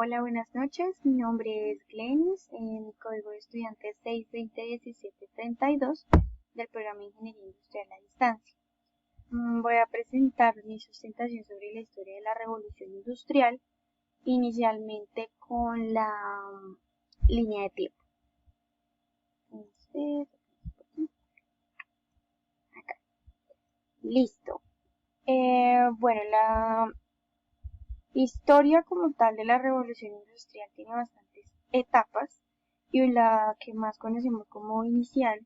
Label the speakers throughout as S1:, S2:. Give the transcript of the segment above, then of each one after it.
S1: Hola, buenas noches. Mi nombre es Glenis. Mi código de estudiante es 6201732 del programa Ingeniería Industrial a Distancia. Voy a presentar mi sustentación sobre la historia de la Revolución Industrial, inicialmente con la línea de tiempo. Entonces, acá. Listo. Bueno, la historia como tal de la Revolución Industrial tiene bastantes etapas y la que más conocemos como inicial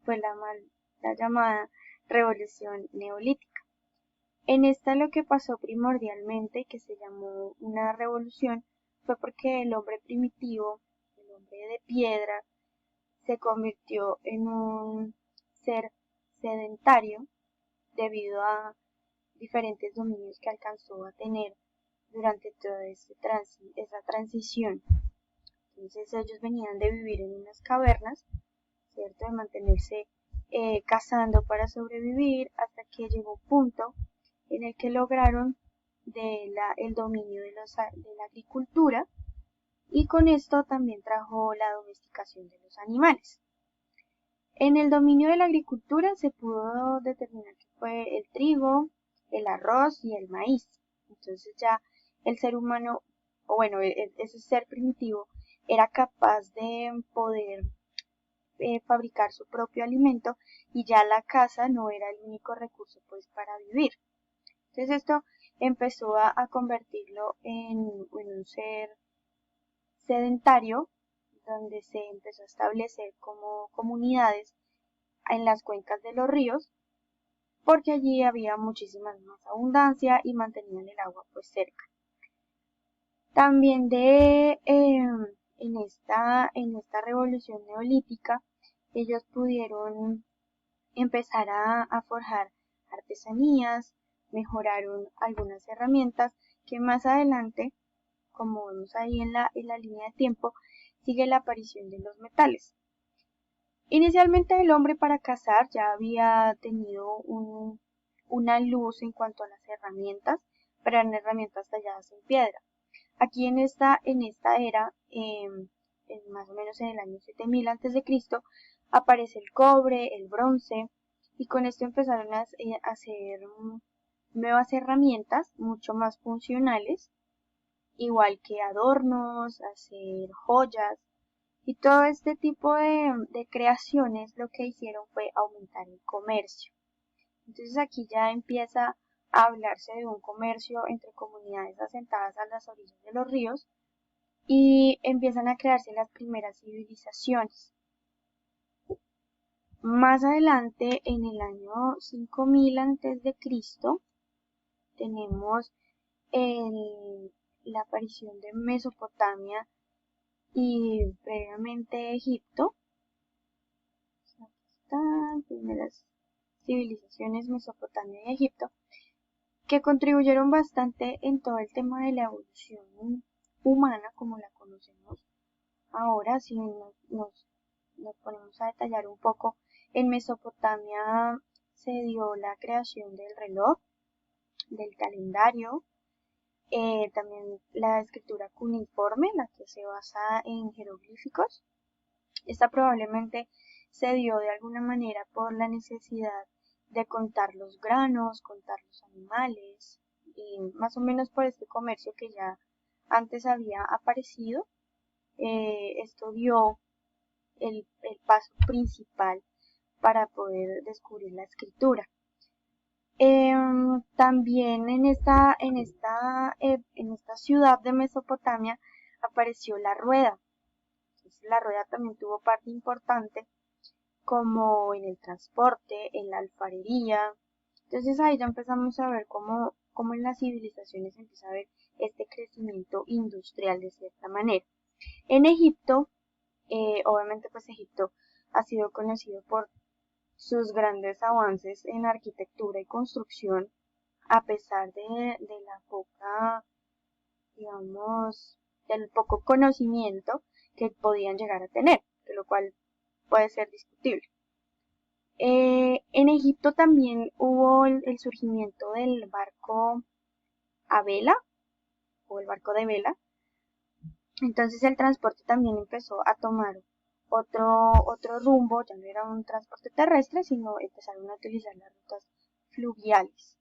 S1: fue la llamada Revolución Neolítica. En esta lo que pasó primordialmente, que se llamó una revolución, fue porque el hombre primitivo, el hombre de piedra, se convirtió en un ser sedentario debido a diferentes dominios que alcanzó a tener durante toda esa transición. Entonces ellos venían de vivir en unas cavernas, ¿cierto? De mantenerse cazando para sobrevivir hasta que llegó un punto en el que lograron el dominio de la agricultura y con esto también trajo la domesticación de los animales. En el dominio de la agricultura se pudo determinar que fue el trigo, el arroz y el maíz. Entonces ya el ser humano, o bueno, ese ser primitivo, era capaz de poder fabricar su propio alimento y ya la caza no era el único recurso pues para vivir. Entonces esto empezó a convertirlo en un ser sedentario, donde se empezó a establecer como comunidades en las cuencas de los ríos, porque allí había muchísima más abundancia y mantenían el agua pues cerca. También en esta revolución neolítica, ellos pudieron empezar a forjar artesanías, mejoraron algunas herramientas que más adelante, como vemos ahí en la línea de tiempo, sigue la aparición de los metales. Inicialmente el hombre para cazar ya había tenido una luz en cuanto a las herramientas, pero eran herramientas talladas en piedra. Aquí en esta era, más o menos en el año 7000 a.C., aparece el cobre, el bronce, y con esto empezaron a hacer nuevas herramientas mucho más funcionales, igual que adornos, hacer joyas, y todo este tipo de creaciones lo que hicieron fue aumentar el comercio. Entonces aquí ya empieza a hablarse de un comercio entre comunidades asentadas a las orillas de los ríos y empiezan a crearse las primeras civilizaciones. Más adelante, en el año 5000 a.C., tenemos la aparición de Mesopotamia y previamente Egipto. Aquí están primeras civilizaciones, Mesopotamia y Egipto, que contribuyeron bastante en todo el tema de la evolución humana como la conocemos ahora. Si nos ponemos a detallar un poco, en Mesopotamia se dio la creación del reloj, del calendario, también la escritura cuneiforme, la que se basa en jeroglíficos. Esta probablemente se dio de alguna manera por la necesidad de contar los granos, contar los animales, y más o menos por este comercio que ya antes había aparecido. Esto dio el paso principal para poder descubrir la escritura. También en esta ciudad de Mesopotamia apareció la rueda. Entonces, la rueda también tuvo parte importante como en el transporte, en la alfarería. Entonces ahí ya empezamos a ver cómo en las civilizaciones empieza a haber este crecimiento industrial de cierta manera. En Egipto, obviamente pues Egipto ha sido conocido por sus grandes avances en arquitectura y construcción, a pesar de la poca, digamos, del poco conocimiento que podían llegar a tener, de lo cual puede ser discutible. En Egipto también hubo el surgimiento del barco a vela, o el barco de vela, Entonces el transporte también empezó a tomar otro rumbo, ya no era un transporte terrestre, sino empezaron a utilizar las rutas fluviales.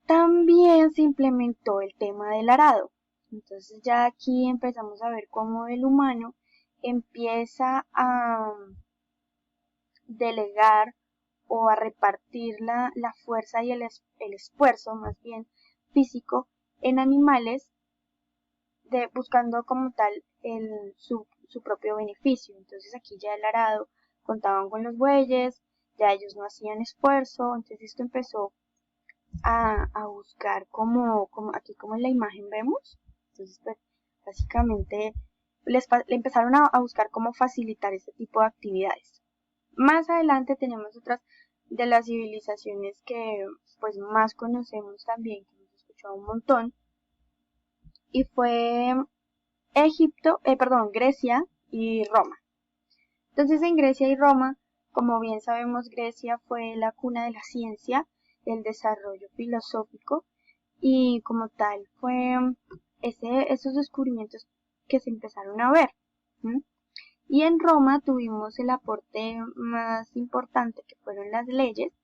S1: También se implementó el tema del arado. Entonces ya aquí empezamos a ver cómo el humano empieza a delegar o a repartir la fuerza y el esfuerzo, más bien físico, en animales, buscando como tal su propio beneficio. Entonces aquí ya el arado contaban con los bueyes, ya ellos no hacían esfuerzo, entonces esto empezó a buscar como aquí como en la imagen vemos. Entonces pues básicamente le empezaron a buscar cómo facilitar este tipo de actividades. Más adelante tenemos otras de las civilizaciones que pues más conocemos también, que hemos escuchado un montón, y fue Grecia y Roma. Entonces en Grecia y Roma, como bien sabemos, Grecia fue la cuna de la ciencia, del desarrollo filosófico y como tal fue esos descubrimientos que se empezaron a ver. ¿Sí? Y en Roma tuvimos el aporte más importante que fueron las leyes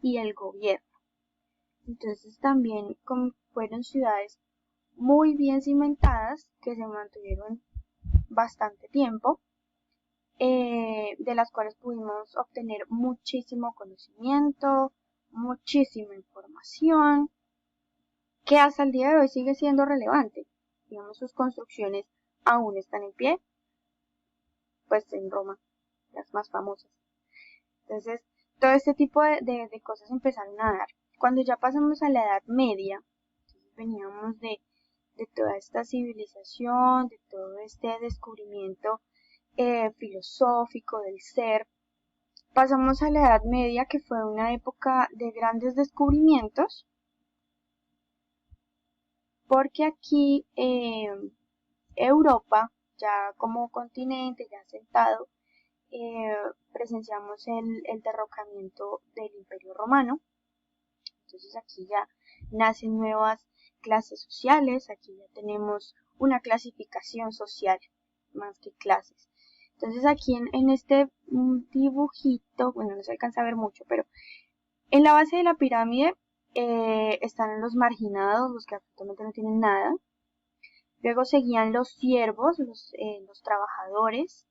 S1: y el gobierno. Entonces también fueron ciudades muy bien cimentadas que se mantuvieron bastante tiempo, de las cuales pudimos obtener muchísimo conocimiento, muchísima información, que hasta el día de hoy sigue siendo relevante. Digamos, sus construcciones aún están en pie, pues en Roma, las más famosas. Entonces, todo este tipo de cosas empezaron a dar. Cuando ya pasamos a la Edad Media, entonces veníamos de toda esta civilización, de todo este descubrimiento filosófico del ser. Pasamos a la Edad Media, que fue una época de grandes descubrimientos, porque aquí Europa, ya como continente, ya sentado, presenciamos el derrocamiento del Imperio Romano. Entonces aquí ya nacen nuevas clases sociales, aquí ya tenemos una clasificación social más que clases. Entonces aquí en este dibujito, bueno, no se alcanza a ver mucho, pero en la base de la pirámide están los marginados, los que absolutamente no tienen nada. Luego seguían los siervos, los trabajadores.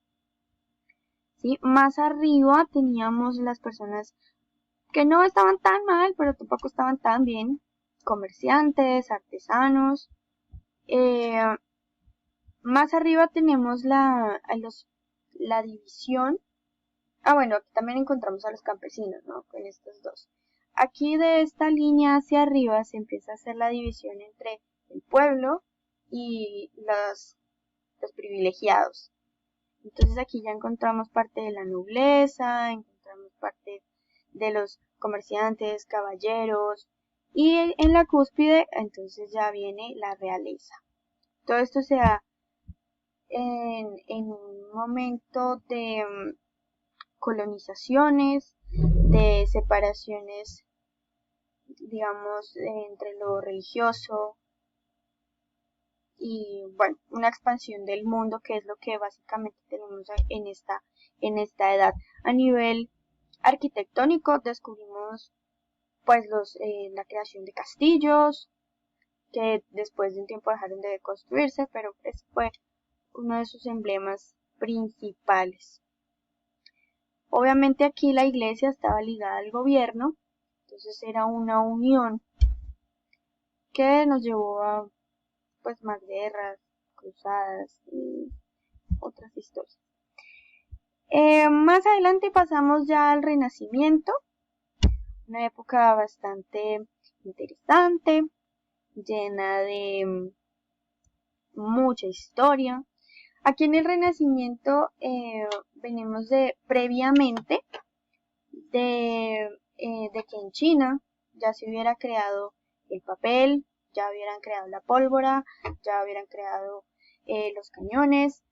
S1: ¿Sí? Más arriba teníamos las personas que no estaban tan mal, pero tampoco estaban tan bien. Comerciantes, artesanos. Eh, Más arriba tenemos la división. Ah, bueno, aquí también encontramos a los campesinos, ¿no? Con estos dos. Aquí de esta línea hacia arriba se empieza a hacer la división entre el pueblo y los privilegiados. Entonces aquí ya encontramos parte de la nobleza, encontramos parte de los comerciantes, caballeros, y en la cúspide entonces ya viene la realeza. Todo esto se da en un momento de colonizaciones, de separaciones, digamos, entre lo religioso y, bueno, una expansión del mundo, que es lo que básicamente tenemos en esta edad. A nivel arquitectónico descubrimos pues la creación de castillos, que después de un tiempo dejaron de construirse, pero ese fue uno de sus emblemas principales. Obviamente aquí la iglesia estaba ligada al gobierno, entonces era una unión que nos llevó a pues más guerras, cruzadas y otras historias. Más adelante pasamos ya al Renacimiento, una época bastante interesante, llena de mucha historia. Aquí en el Renacimiento venimos previamente de que en China ya se hubiera creado el papel, ya hubieran creado la pólvora, ya hubieran creado los cañones.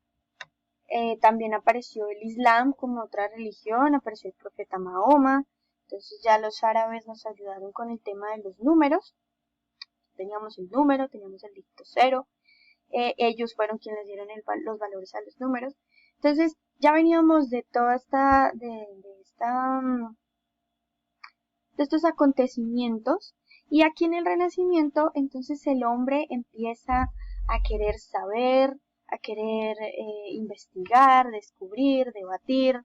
S1: También apareció el Islam como otra religión, apareció el profeta Mahoma. Entonces ya los árabes nos ayudaron con el tema de los números. Teníamos el número, teníamos el dígito 0. ellos fueron quienes dieron los valores a los números. Entonces, ya veníamos de toda esta, de estos acontecimientos, y aquí en el Renacimiento, entonces el hombre empieza a querer saber, a querer investigar, descubrir, debatir.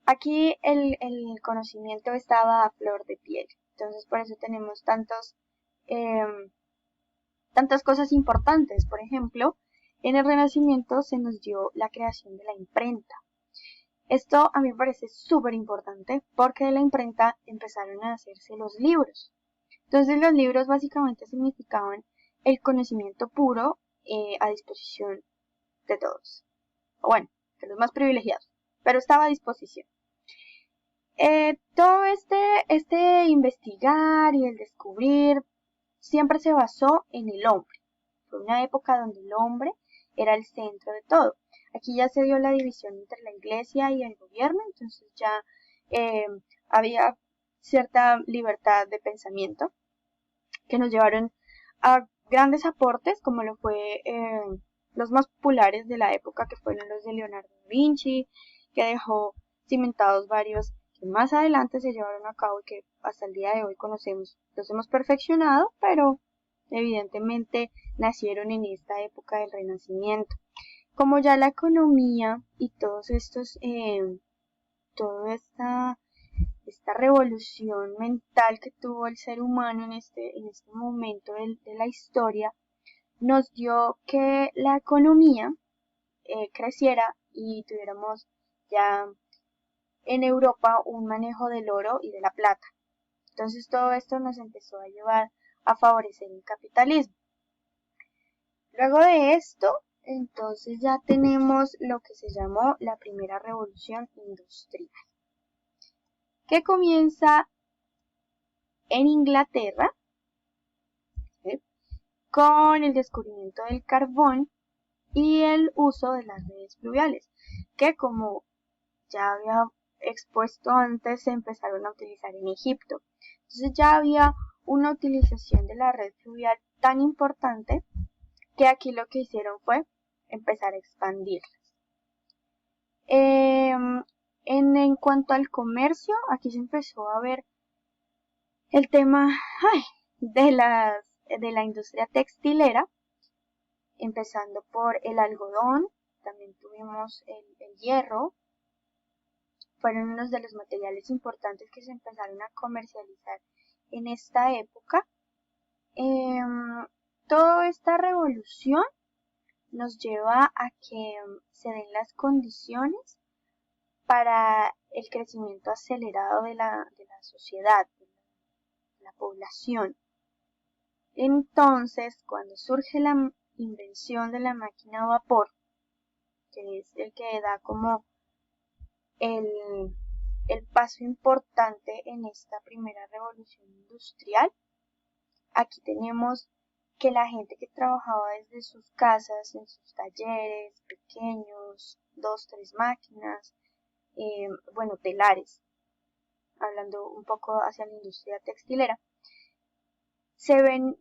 S1: Aquí el conocimiento estaba a flor de piel, entonces por eso tenemos tantas cosas importantes. Por ejemplo, en el Renacimiento se nos dio la creación de la imprenta. Esto a mí me parece súper importante porque de la imprenta empezaron a hacerse los libros. Entonces los libros básicamente significaban el conocimiento puro a disposición de todos. O bueno, de los más privilegiados, pero estaba a disposición. Todo este investigar y el descubrir siempre se basó en el hombre. Fue una época donde el hombre era el centro de todo. Aquí ya se dio la división entre la iglesia y el gobierno, entonces ya había cierta libertad de pensamiento que nos llevaron a grandes aportes, como lo fue los más populares de la época, que fueron los de Leonardo da Vinci, que dejó cimentados varios que más adelante se llevaron a cabo y que hasta el día de hoy conocemos. Los hemos perfeccionado, pero evidentemente nacieron en esta época del Renacimiento. Como ya la economía y todos estos, toda esta revolución mental que tuvo el ser humano en este momento de la historia, nos dio que la economía creciera y tuviéramos ya en Europa un manejo del oro y de la plata. Entonces todo esto nos empezó a llevar a favorecer el capitalismo. Luego de esto, entonces ya tenemos lo que se llamó la primera revolución industrial, que comienza en Inglaterra, ¿sí?, con el descubrimiento del carbón y el uso de las redes fluviales, que como ya había expuesto antes, se empezaron a utilizar en Egipto. Entonces ya había una utilización de la red fluvial tan importante que aquí lo que hicieron fue empezar a expandirlas. En cuanto al comercio, aquí se empezó a ver el tema de la industria textilera, empezando por el algodón. También tuvimos el hierro. Fueron unos de los materiales importantes que se empezaron a comercializar en esta época. Toda esta revolución nos lleva a que se den las condiciones para el crecimiento acelerado de la sociedad, de la población. Entonces, cuando surge la invención de la máquina a vapor, que es el que da como el paso importante en esta primera revolución industrial, aquí tenemos que la gente que trabajaba desde sus casas, en sus talleres pequeños, 2, 3 máquinas, telares, hablando un poco hacia la industria textilera, se ven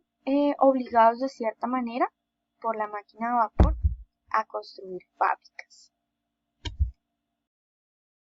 S1: obligados de cierta manera por la máquina a vapor a construir fábricas.